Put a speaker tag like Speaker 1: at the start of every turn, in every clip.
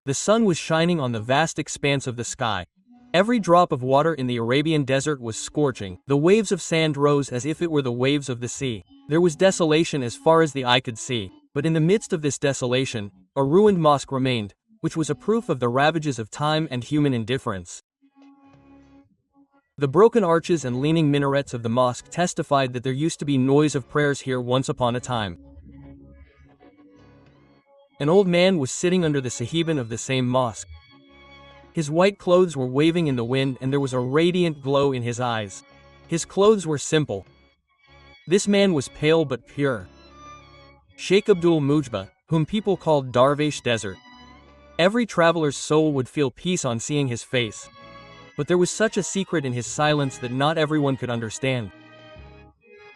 Speaker 1: The sun was shining on the vast expanse of the sky. Every drop of water in the Arabian desert was scorching. The waves of sand rose as if it were the waves of the sea. There was desolation as far as the eye could see, but in the midst of this desolation, a ruined mosque remained, which was a proof of the ravages of time and human indifference. The broken arches and leaning minarets of the mosque testified that there used to be noise of prayers here once upon a time. An old man was sitting under the sahiban of the same mosque. His white clothes were waving in the wind and there was a radiant glow in his eyes. His clothes were simple. This man was pale but pure. Sheikh Abdul Mujba, whom people called Darvish Desert. Every traveler's soul would feel peace on seeing his face. But there was such a secret in his silence that not everyone could understand.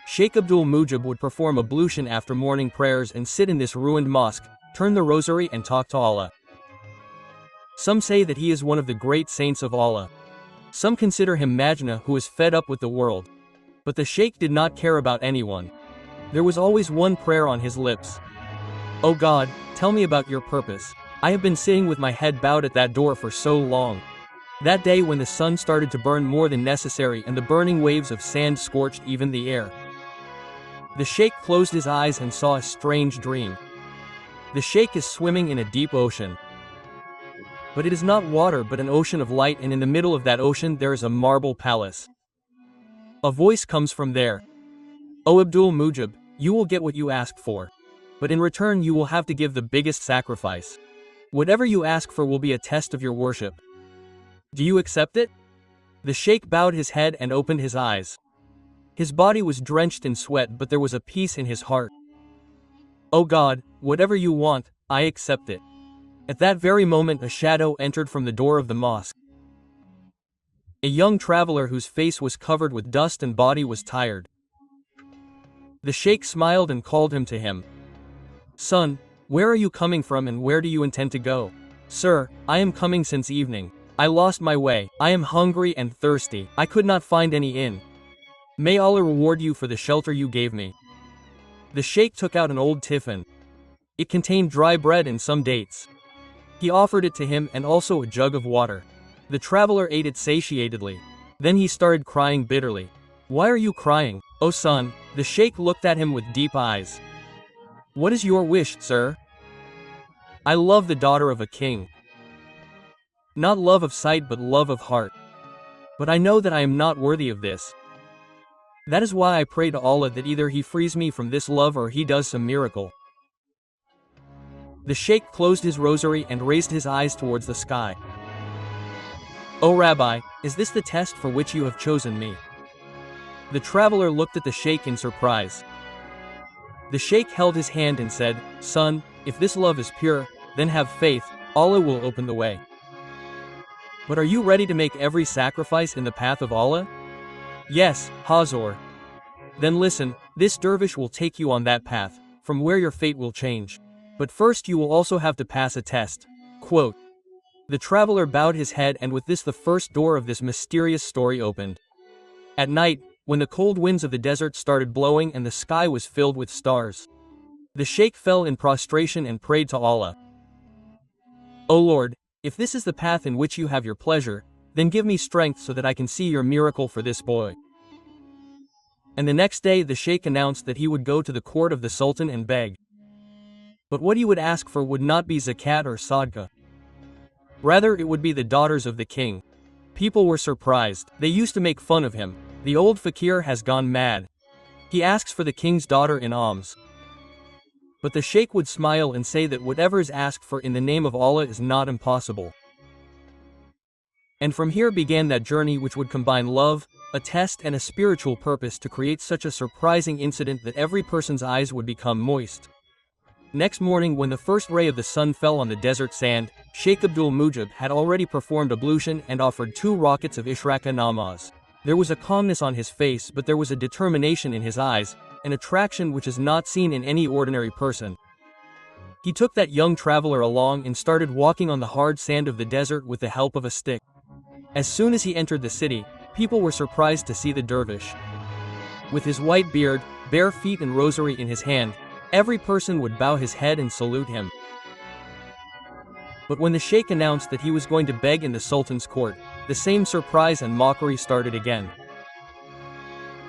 Speaker 1: Sheikh Abdul Mujib would perform ablution after morning prayers and sit in this ruined mosque, turn the rosary and talk to Allah. Some say that he is one of the great saints of Allah. Some consider him Majnun who is fed up with the world. But the sheikh did not care about anyone. There was always one prayer on his lips. "O God, tell me about your purpose. I have been sitting with my head bowed at that door for so long." That day when the sun started to burn more than necessary and the burning waves of sand scorched even the air. The sheikh closed his eyes and saw a strange dream. The sheikh is swimming in a deep ocean. But it is not water but an ocean of light, and in the middle of that ocean there is a marble palace. A voice comes from there. "O Abdul Mujib, you will get what you ask for. But in return you will have to give the biggest sacrifice. Whatever you ask for will be a test of your worship. Do you accept it?" The sheikh bowed his head and opened his eyes. His body was drenched in sweat but there was a peace in his heart. "O God, whatever you want, I accept it." At that very moment a shadow entered from the door of the mosque. A young traveler whose face was covered with dust and body was tired. The sheikh smiled and called him to him. "Son, where are you coming from and where do you intend to go?" "Sir, I am coming since evening. I lost my way. I am hungry and thirsty. I could not find any inn. May Allah reward you for the shelter you gave me." The sheikh took out an old tiffin. It contained dry bread and some dates. He offered it to him and also a jug of water. The traveler ate it satiatedly. Then he started crying bitterly. "Why are you crying, O son?" The sheikh looked at him with deep eyes. "What is your wish, sir?" "I love the daughter of a king. Not love of sight but love of heart. But I know that I am not worthy of this. That is why I pray to Allah that either He frees me from this love or He does some miracle." The sheikh closed his rosary and raised his eyes towards the sky. "O Rabbi, is this the test for which you have chosen me?" The traveler looked at the sheikh in surprise. The sheikh held his hand and said, "Son, if this love is pure, then have faith, Allah will open the way. But are you ready to make every sacrifice in the path of Allah?" "Yes, Hazor." "Then listen, this dervish will take you on that path, from where your fate will change. But first you will also have to pass a test." Quote. The traveler bowed his head and with this the first door of this mysterious story opened. At night, when the cold winds of the desert started blowing and the sky was filled with stars, the sheikh fell in prostration and prayed to Allah. "O Lord, if this is the path in which you have your pleasure, then give me strength so that I can see your miracle for this boy." And the next day the sheikh announced that he would go to the court of the sultan and beg. But what he would ask for would not be zakat or sadaqah. Rather it would be the daughters of the king. People were surprised. They used to make fun of him. "The old fakir has gone mad. He asks for the king's daughter in alms." But the sheikh would smile and say that whatever is asked for in the name of Allah is not impossible. And from here began that journey which would combine love, a test and a spiritual purpose to create such a surprising incident that every person's eyes would become moist. Next morning when the first ray of the sun fell on the desert sand, Sheikh Abdul Mujib had already performed ablution and offered 2 rakats of Ishraka namaz. There was a calmness on his face but there was a determination in his eyes, an attraction which is not seen in any ordinary person. He took that young traveler along and started walking on the hard sand of the desert with the help of a stick. As soon as he entered the city, people were surprised to see the dervish. With his white beard, bare feet and rosary in his hand, every person would bow his head and salute him. But when the sheikh announced that he was going to beg in the sultan's court, the same surprise and mockery started again.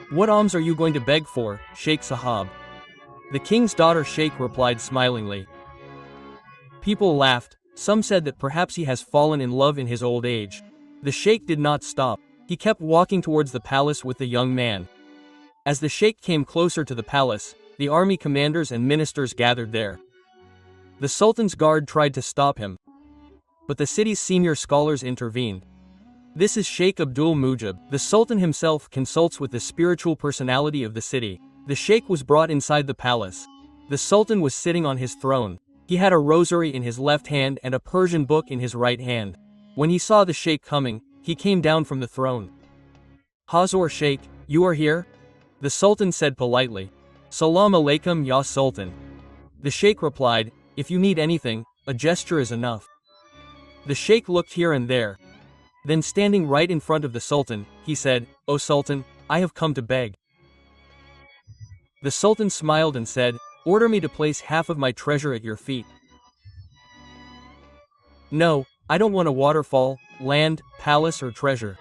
Speaker 1: "What alms are you going to beg for, Sheikh Sahab?" The king's daughter Sheikh replied smilingly. People laughed. Some said that perhaps he has fallen in love in his old age. The sheikh did not stop. He kept walking towards the palace with the young man. As the sheikh came closer to the palace, the army commanders and ministers gathered there. The sultan's guard tried to stop him, but the city's senior scholars intervened. "This is Sheikh Abdul Mujib. The sultan himself consults with the spiritual personality of the city." The sheikh was brought inside the palace. The sultan was sitting on his throne. He had a rosary in his left hand and a Persian book in his right hand. When he saw the sheikh coming, he came down from the throne. "Hazur Sheikh, you are here?" The sultan said politely. "Salam alaikum ya sultan." The sheikh replied, "If you need anything, a gesture is enough." The sheikh looked here and there. Then standing right in front of the sultan, he said, "O sultan, I have come to beg." The sultan smiled and said, "Order me to place half of my treasure at your feet." "No, I don't want a waterfall, land, palace or treasure.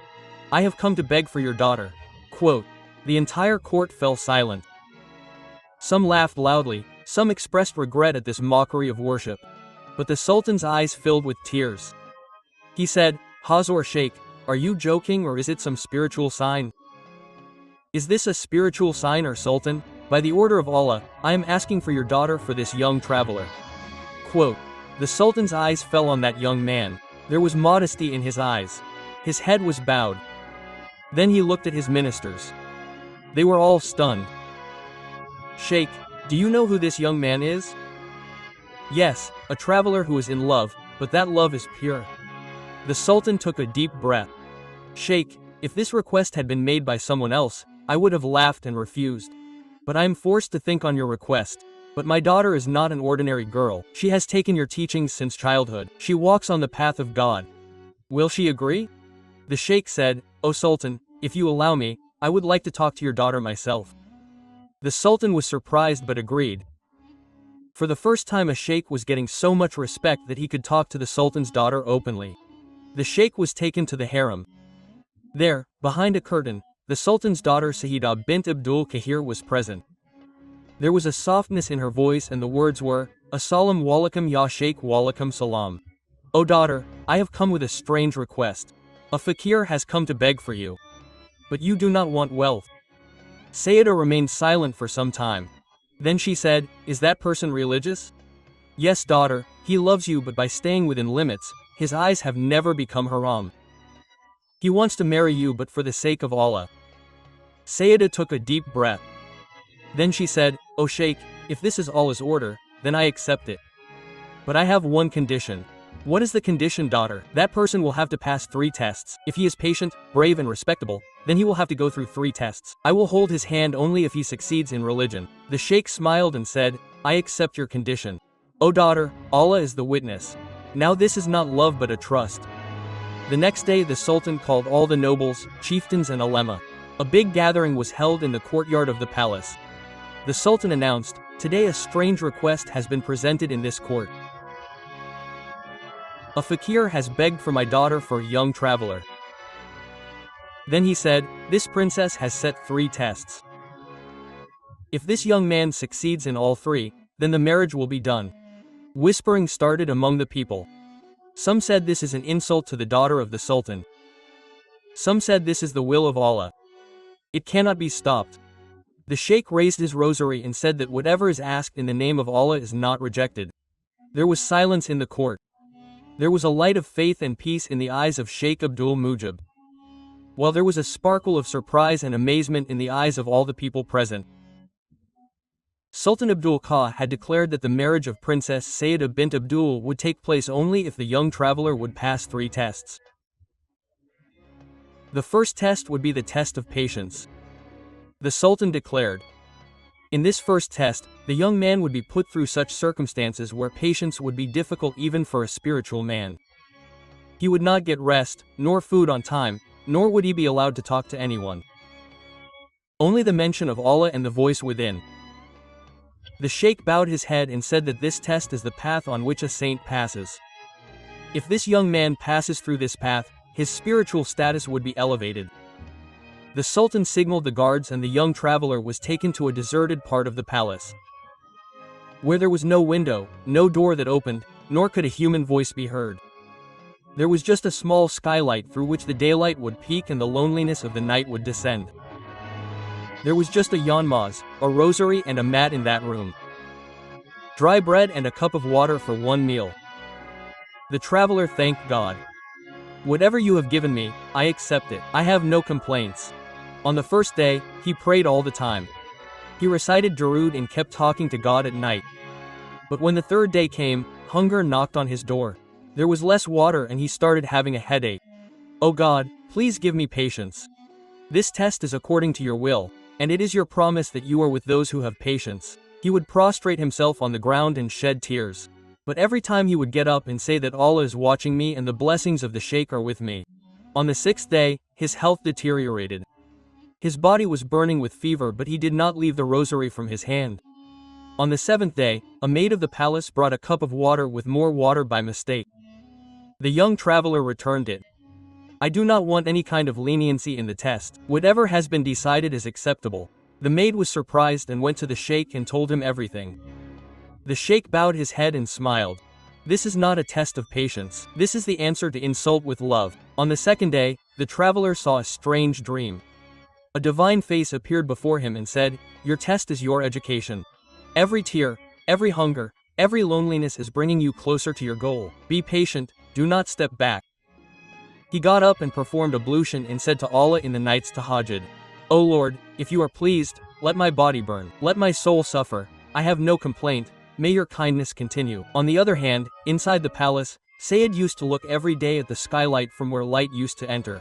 Speaker 1: I have come to beg for your daughter." Quote. The entire court fell silent. Some laughed loudly, some expressed regret at this mockery of worship. But the sultan's eyes filled with tears. He said, "Hazur Sheikh, are you joking or is it some spiritual sign?" "Is this a spiritual sign or sultan? By the order of Allah, I am asking for your daughter for this young traveler." Quote. The sultan's eyes fell on that young man. There was modesty in his eyes. His head was bowed. Then he looked at his ministers. They were all stunned. "Sheikh, do you know who this young man is?" "Yes, a traveler who is in love, but that love is pure." The sultan took a deep breath. "Sheikh, if this request had been made by someone else, I would have laughed and refused. But I am forced to think on your request. But my daughter is not an ordinary girl. She has taken your teachings since childhood. She walks on the path of God. Will she agree?" The sheikh said, "O Sultan, if you allow me, I would like to talk to your daughter myself." The Sultan was surprised but agreed. For the first time a sheikh was getting so much respect that he could talk to the Sultan's daughter openly. The sheikh was taken to the harem. There, behind a curtain, the Sultan's daughter Sahidah bint Abdul Kahir was present. There was a softness in her voice and the words were, "Assalamu alaikum ya Sheikh walaikum salam." "O daughter, I have come with a strange request. A fakir has come to beg for you. But you do not want wealth." Sayyidah remained silent for some time. Then she said, "Is that person religious?" "Yes daughter, he loves you but by staying within limits, his eyes have never become haram. He wants to marry you but for the sake of Allah." Sayyidah took a deep breath. Then she said, "O Sheikh, if this is Allah's order, then I accept it. But I have one condition." "What is the condition, daughter?" "That person will have to pass 3 tests. If he is patient, brave and respectable, then he will have to go through 3 tests. I will hold his hand only if he succeeds in religion." The sheikh smiled and said, "I accept your condition. O daughter, Allah is the witness. Now this is not love but a trust." The next day the Sultan called all the nobles, chieftains and ulema. A big gathering was held in the courtyard of the palace. The Sultan announced, "Today a strange request has been presented in this court. A fakir has begged for my daughter for a young traveler." Then he said, "This princess has set 3 tests. If this young man succeeds in all 3, then the marriage will be done." Whispering started among the people. Some said this is an insult to the daughter of the Sultan. Some said this is the will of Allah. It cannot be stopped. The sheikh raised his rosary and said that whatever is asked in the name of Allah is not rejected. There was silence in the court. There was a light of faith and peace in the eyes of Sheikh Abdul Mujib, while there was a sparkle of surprise and amazement in the eyes of all the people present. Sultan Abdul Qah had declared that the marriage of Princess Sayyidah bint Abdul would take place only if the young traveler would pass 3 tests. The first test would be the test of patience. The Sultan declared, in this first test, the young man would be put through such circumstances where patience would be difficult even for a spiritual man. He would not get rest, nor food on time, nor would he be allowed to talk to anyone. Only the mention of Allah and the voice within. The sheikh bowed his head and said that this test is the path on which a saint passes. If this young man passes through this path, his spiritual status would be elevated. The Sultan signaled the guards and the young traveler was taken to a deserted part of the palace, where there was no window, no door that opened, nor could a human voice be heard. There was just a small skylight through which the daylight would peek and the loneliness of the night would descend. There was just a Amoz, a rosary and a mat in that room. Dry bread and a cup of water for one meal. The traveler thanked God. Whatever you have given me, I accept it. I have no complaints. On the first day, he prayed all the time. He recited Darood and kept talking to God at night. But when the third day came, hunger knocked on his door. There was less water and he started having a headache. Oh God, please give me patience. This test is according to your will, and it is your promise that you are with those who have patience. He would prostrate himself on the ground and shed tears. But every time he would get up and say that Allah is watching me and the blessings of the Sheikh are with me. On the sixth day, his health deteriorated. His body was burning with fever, but he did not leave the rosary from his hand. On the seventh day, a maid of the palace brought a cup of water with more water by mistake. The young traveler returned it. I do not want any kind of leniency in the test. Whatever has been decided is acceptable. The maid was surprised and went to the Sheikh and told him everything. The Sheikh bowed his head and smiled. This is not a test of patience. This is the answer to insult with love. On the second day, the traveler saw a strange dream. A divine face appeared before him and said, your test is your education. Every tear, every hunger, every loneliness is bringing you closer to your goal. Be patient, do not step back. He got up and performed ablution and said to Allah in the night's tahajjud, O Lord, if you are pleased, let my body burn. Let my soul suffer. I have no complaint. May your kindness continue. On the other hand, inside the palace, Sayed used to look every day at the skylight from where light used to enter.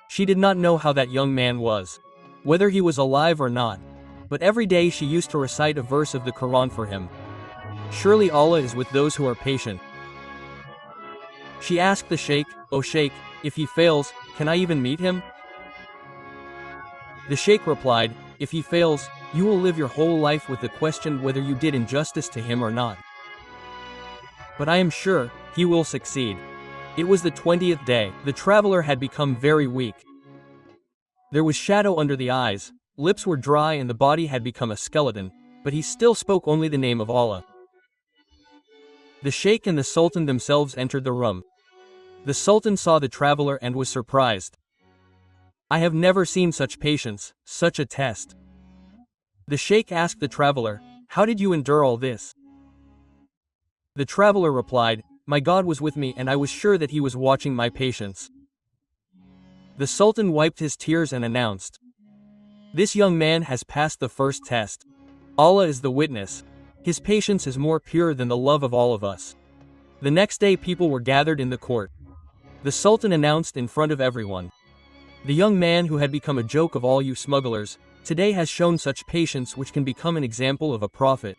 Speaker 1: She did not know how that young man was, whether he was alive or not, but every day she used to recite a verse of the Quran for him. Surely Allah is with those who are patient. She asked the Sheikh, O Sheikh, if he fails, can I even meet him? The Sheikh replied, if he fails, you will live your whole life with the question whether you did injustice to him or not. But I am sure, he will succeed. It was the 20th day. The traveler had become very weak. There was shadow under the eyes, lips were dry and the body had become a skeleton, but he still spoke only the name of Allah. The Sheikh and the Sultan themselves entered the room. The Sultan saw the traveler and was surprised. I have never seen such patience, such a test. The Sheikh asked the traveler, how did you endure all this? The traveler replied, my God was with me and I was sure that he was watching my patience. The Sultan wiped his tears and announced, this young man has passed the first test. Allah is the witness. His patience is more pure than the love of all of us. The next day people were gathered in the court. The Sultan announced in front of everyone, the young man who had become a joke of all you smugglers, today has shown such patience which can become an example of a prophet.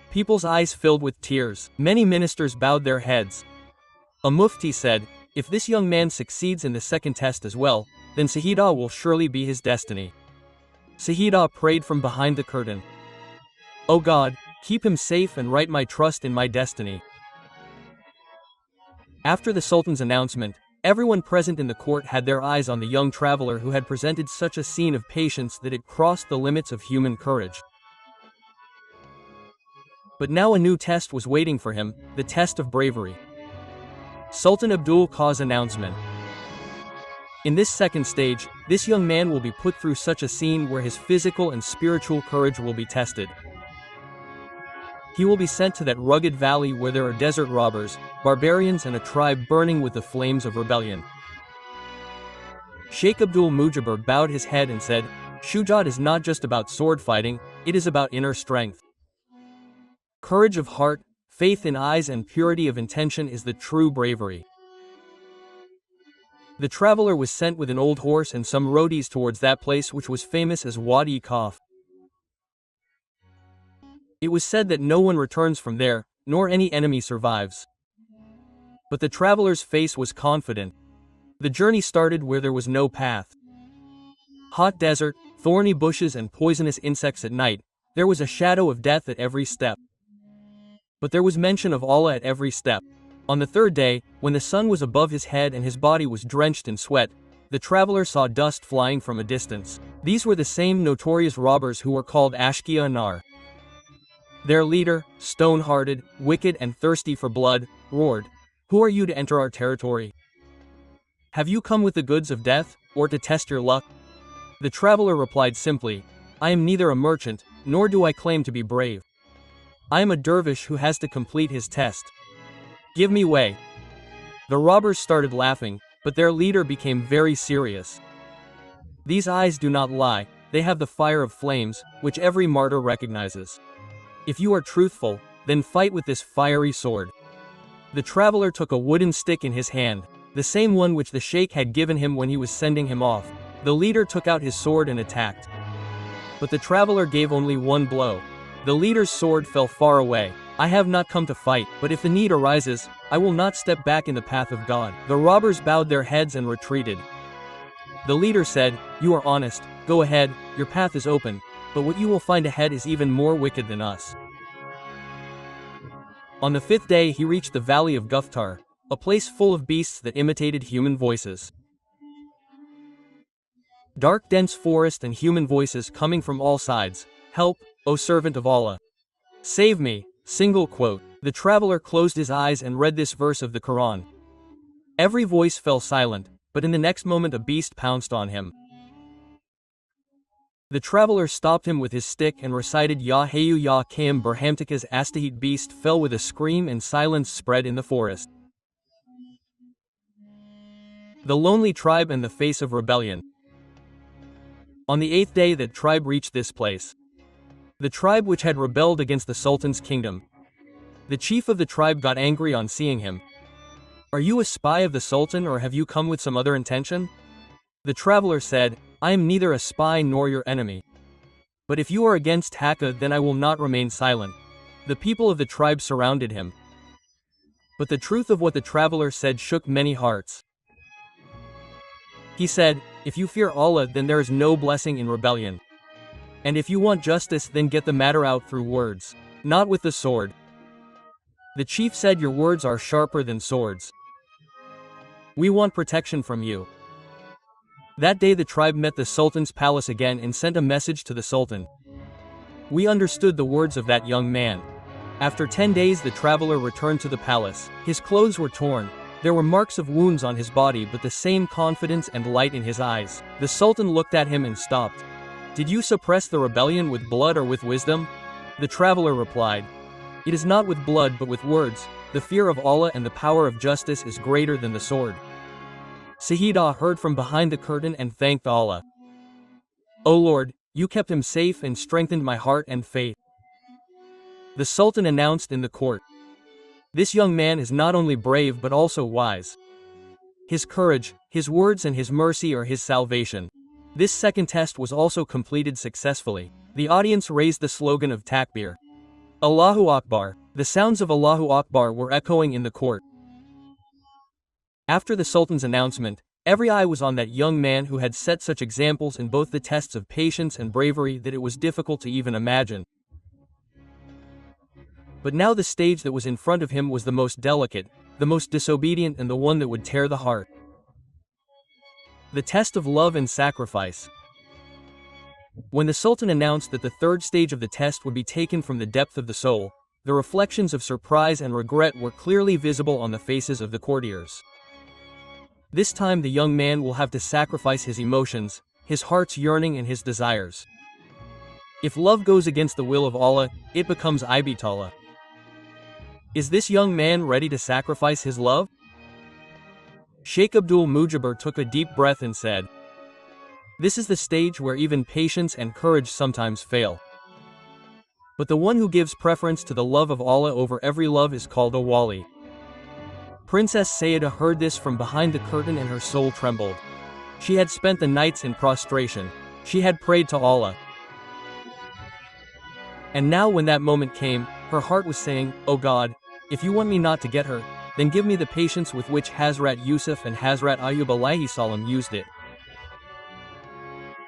Speaker 1: People's eyes filled with tears. Many ministers bowed their heads. A mufti said, if this young man succeeds in the second test as well, then Sahidah will surely be his destiny. Sahidah prayed from behind the curtain. O God, keep him safe and write my trust in my destiny. After the Sultan's announcement, everyone present in the court had their eyes on the young traveler who had presented such a scene of patience that it crossed the limits of human courage. But now a new test was waiting for him, the test of bravery. Sultan Abdul Qah's announcement. In this second stage, this young man will be put through such a scene where his physical and spiritual courage will be tested. He will be sent to that rugged valley where there are desert robbers, barbarians and a tribe burning with the flames of rebellion. Sheikh Abdul Mujibur bowed his head and said, Shujat is not just about sword fighting, it is about inner strength. Courage of heart, faith in eyes and purity of intention is the true bravery. The traveler was sent with an old horse and some roadies towards that place which was famous as Wadi Kaf. It was said that no one returns from there, nor any enemy survives. But the traveler's face was confident. The journey started where there was no path. Hot desert, thorny bushes and poisonous insects at night, there was a shadow of death at every step. But there was mention of Allah at every step. On the third day, when the sun was above his head and his body was drenched in sweat, the traveler saw dust flying from a distance. These were the same notorious robbers who were called Ashkia Anar. Their leader, stone-hearted, wicked and thirsty for blood, roared, "Who are you to enter our territory? Have you come with the goods of death, or to test your luck?" The traveler replied simply, "I am neither a merchant, nor do I claim to be brave. I am a dervish who has to complete his test. Give me way." The robbers started laughing, but their leader became very serious. "These eyes do not lie, they have the fire of flames, which every martyr recognizes. If you are truthful, then fight with this fiery sword." The traveler took a wooden stick in his hand, the same one which the sheikh had given him when he was sending him off. The leader took out his sword and attacked. But the traveler gave only one blow. The leader's sword fell far away. "I have not come to fight, but if the need arises, I will not step back in the path of God." The robbers bowed their heads and retreated. The leader said, "You are honest, go ahead, your path is open, but what you will find ahead is even more wicked than us." On the fifth day he reached the valley of Guftar, a place full of beasts that imitated human voices. Dark dense forest and human voices coming from all sides. "Help, O servant of Allah! Save me!" Single quote. The traveler closed his eyes and read this verse of the Quran. Every voice fell silent, but in the next moment a beast pounced on him. The traveler stopped him with his stick and recited Ya Hayu Ya Qayyum Berhamtika's Astahit beast fell with a scream and silence spread in the forest. The lonely tribe and the face of rebellion. On the eighth day that tribe reached this place. The tribe which had rebelled against the Sultan's kingdom. The chief of the tribe got angry on seeing him. "Are you a spy of the Sultan or have you come with some other intention?" The traveler said, "I am neither a spy nor your enemy. But if you are against Hakka, then I will not remain silent." The people of the tribe surrounded him. But the truth of what the traveler said shook many hearts. He said, "If you fear Allah, then there is no blessing in rebellion. And if you want justice, then get the matter out through words, not with the sword." The chief said, "Your words are sharper than swords. We want protection from you." That day the tribe met the Sultan's palace again and sent a message to the Sultan. "We understood the words of that young man." After 10 days the traveler returned to the palace. His clothes were torn. There were marks of wounds on his body but the same confidence and light in his eyes. The Sultan looked at him and stopped. "Did you suppress the rebellion with blood or with wisdom?" The traveler replied, "It is not with blood but with words. The fear of Allah and the power of justice is greater than the sword." Sahidah heard from behind the curtain and thanked Allah. "O Lord, you kept him safe and strengthened my heart and faith." The Sultan announced in the court, "This young man is not only brave but also wise. His courage, his words and his mercy are his salvation." This second test was also completed successfully. The audience raised the slogan of Takbir. Allahu Akbar. The sounds of Allahu Akbar were echoing in the court. After the Sultan's announcement, every eye was on that young man who had set such examples in both the tests of patience and bravery that it was difficult to even imagine. But now the stage that was in front of him was the most delicate, the most disobedient and the one that would tear the heart. The test of love and sacrifice. When the Sultan announced that the third stage of the test would be taken from the depth of the soul, the reflections of surprise and regret were clearly visible on the faces of the courtiers. This time the young man will have to sacrifice his emotions, his heart's yearning and his desires. If love goes against the will of Allah, it becomes Ibtala. Is this young man ready to sacrifice his love? Sheikh Abdul Mujibur took a deep breath and said, "This is the stage where even patience and courage sometimes fail. But the one who gives preference to the love of Allah over every love is called a wali." Princess Sayyidah heard this from behind the curtain and her soul trembled. She had spent the nights in prostration. She had prayed to Allah. And now when that moment came, her heart was saying, "O God, if you want me not to get her, then give me the patience with which Hazrat Yusuf and Hazrat Ayyub alayhi salam used it."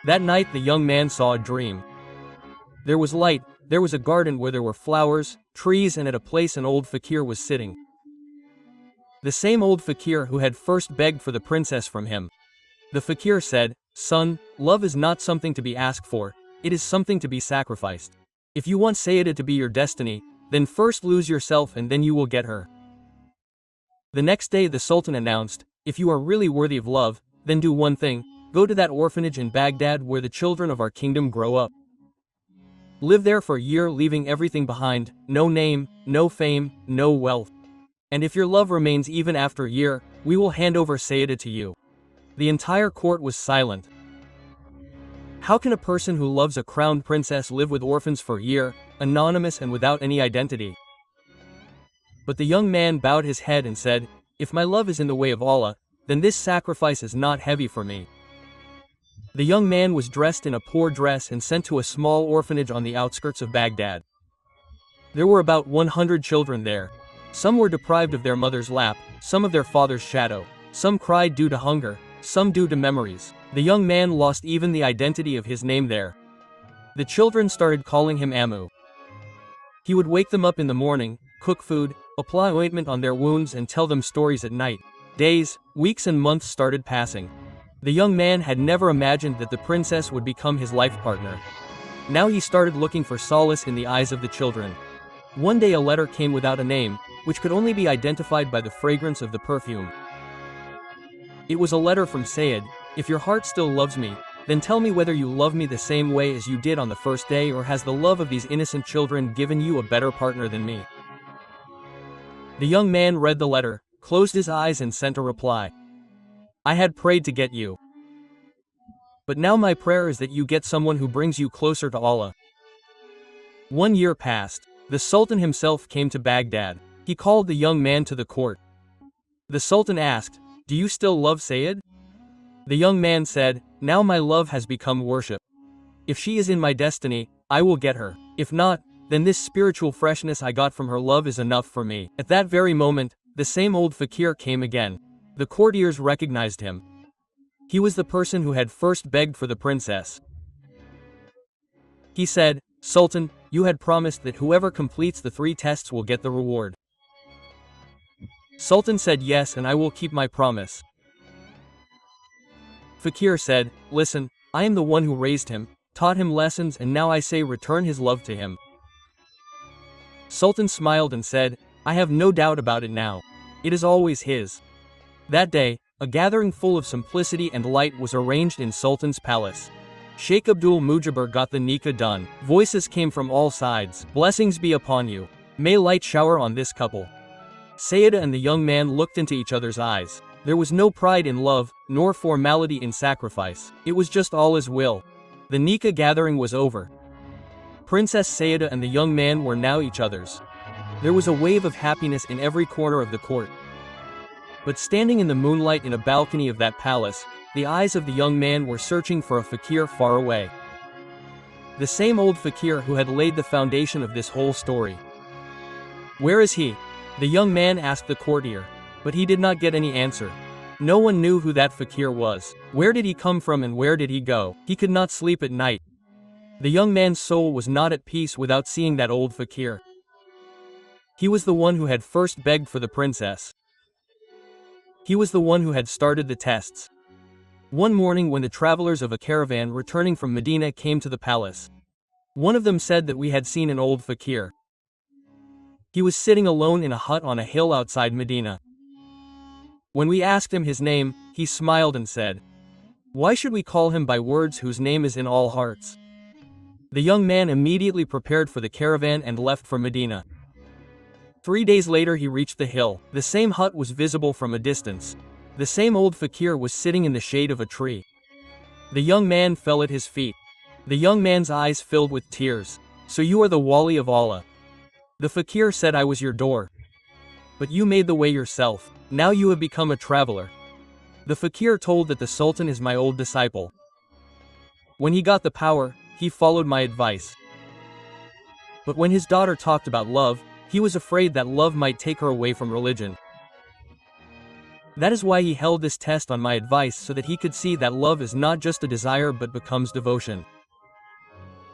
Speaker 1: That night the young man saw a dream. There was light, there was a garden where there were flowers, trees and at a place an old fakir was sitting. The same old fakir who had first begged for the princess from him. The fakir said, "Son, love is not something to be asked for, it is something to be sacrificed. If you want Sayyidah to be your destiny, then first lose yourself and then you will get her." The next day the Sultan announced, "If you are really worthy of love, then do one thing, go to that orphanage in Baghdad where the children of our kingdom grow up. Live there for a year leaving everything behind, no name, no fame, no wealth. And if your love remains even after a year, we will hand over Sayyidah to you." The entire court was silent. How can a person who loves a crowned princess live with orphans for a year, anonymous and without any identity? But the young man bowed his head and said, "If my love is in the way of Allah, then this sacrifice is not heavy for me." The young man was dressed in a poor dress and sent to a small orphanage on the outskirts of Baghdad. There were about 100 children there. Some were deprived of their mother's lap, some of their father's shadow, some cried due to hunger, some due to memories. The young man lost even the identity of his name there. The children started calling him Amu. He would wake them up in the morning, cook food, apply ointment on their wounds and tell them stories at night. Days, weeks and months started passing. The young man had never imagined that the princess would become his life partner. Now he started looking for solace in the eyes of the children. One day a letter came without a name, which could only be identified by the fragrance of the perfume. It was a letter from Sayyid. "If your heart still loves me, then tell me whether you love me the same way as you did on the first day, or has the love of these innocent children given you a better partner than me?" The young man read the letter, closed his eyes and sent a reply. "I had prayed to get you. But now my prayer is that you get someone who brings you closer to Allah." 1 year passed. The Sultan himself came to Baghdad. He called the young man to the court. The Sultan asked, "Do you still love Sayyid?" The young man said, "Now my love has become worship. If she is in my destiny, I will get her. If not, then this spiritual freshness I got from her love is enough for me." At that very moment, the same old fakir came again. The courtiers recognized him. He was the person who had first begged for the princess. He said, "Sultan, you had promised that whoever completes the 3 tests will get the reward." Sultan said, "Yes, and I will keep my promise." Fakir said, "Listen, I am the one who raised him, taught him lessons, and now I say return his love to him." Sultan smiled and said, "I have no doubt about it now. It is always his." That day, a gathering full of simplicity and light was arranged in Sultan's palace. Sheikh Abdul Mujibur got the nikah done. Voices came from all sides. "Blessings be upon you. May light shower on this couple." Sayyidah and the young man looked into each other's eyes. There was no pride in love, nor formality in sacrifice. It was just Allah's will. The nikah gathering was over. Princess Sayyidah and the young man were now each other's. There was a wave of happiness in every corner of the court. But standing in the moonlight in a balcony of that palace, the eyes of the young man were searching for a fakir far away. The same old fakir who had laid the foundation of this whole story. "Where is he?" the young man asked the courtier. But he did not get any answer. No one knew who that fakir was. Where did he come from and where did he go? He could not sleep at night. The young man's soul was not at peace without seeing that old fakir. He was the one who had first begged for the princess. He was the one who had started the tests. One morning when the travelers of a caravan returning from Medina came to the palace, one of them said that we had seen an old fakir. He was sitting alone in a hut on a hill outside Medina. When we asked him his name, he smiled and said, "Why should we call him by words whose name is in all hearts?" The young man immediately prepared for the caravan and left for Medina. 3 days later he reached the hill. The same hut was visible from a distance. The same old fakir was sitting in the shade of a tree. The young man fell at his feet. The young man's eyes filled with tears. "So you are the wali of Allah." The fakir said, "I was your door. But you made the way yourself. Now you have become a traveler." The fakir told that the Sultan is my old disciple. When he got the power, he followed my advice. But when his daughter talked about love, he was afraid that love might take her away from religion. That is why he held this test on my advice, so that he could see that love is not just a desire but becomes devotion.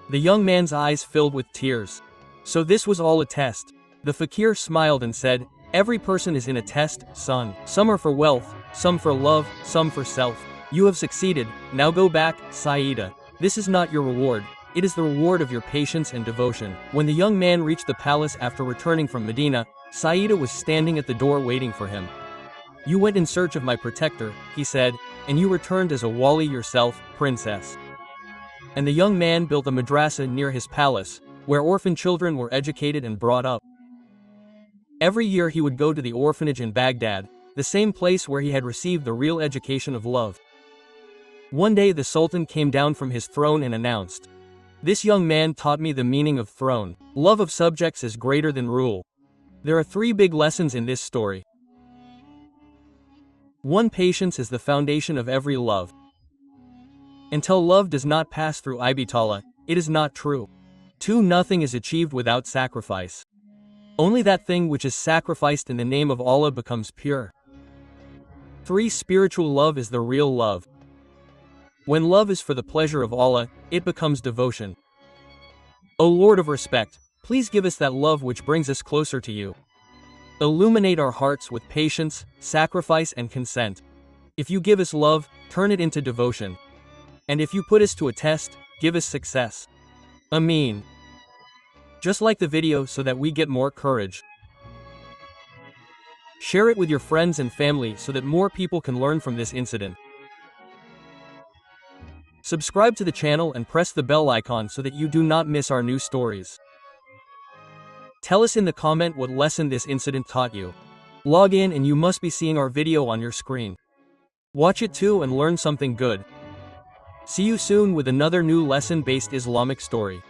Speaker 1: The young man's eyes filled with tears. So this was all a test. The fakir smiled and said, Every person is in a test, son. Some are for wealth, some for love, some for self. You have succeeded, now go back, Saida. This is not your reward. It is the reward of your patience and devotion. When the young man reached the palace after returning from Medina, Saida was standing at the door waiting for him. You went in search of my protector, he said, and you returned as a wali yourself, princess. And the young man built a madrasa near his palace, where orphan children were educated and brought up. Every year he would go to the orphanage in Baghdad, the same place where he had received the real education of love. One day the Sultan came down from his throne and announced, "This young man taught me the meaning of throne. Love of subjects is greater than rule." There are 3 big lessons in this story. 1. Patience is the foundation of every love. Until love does not pass through Ibtala, it is not true. 2. Nothing is achieved without sacrifice. Only that thing which is sacrificed in the name of Allah becomes pure. 3. Spiritual love is the real love. When love is for the pleasure of Allah, it becomes devotion. O Lord of respect, please give us that love which brings us closer to you. Illuminate our hearts with patience, sacrifice and consent. If you give us love, turn it into devotion. And if you put us to a test, give us success. Ameen. Just like the video so that we get more courage. Share it with your friends and family so that more people can learn from this incident. Subscribe to the channel and press the bell icon so that you do not miss our new stories. Tell us in the comment what lesson this incident taught you. Log in and you must be seeing our video on your screen. Watch it too and learn something good. See you soon with another new lesson-based Islamic story.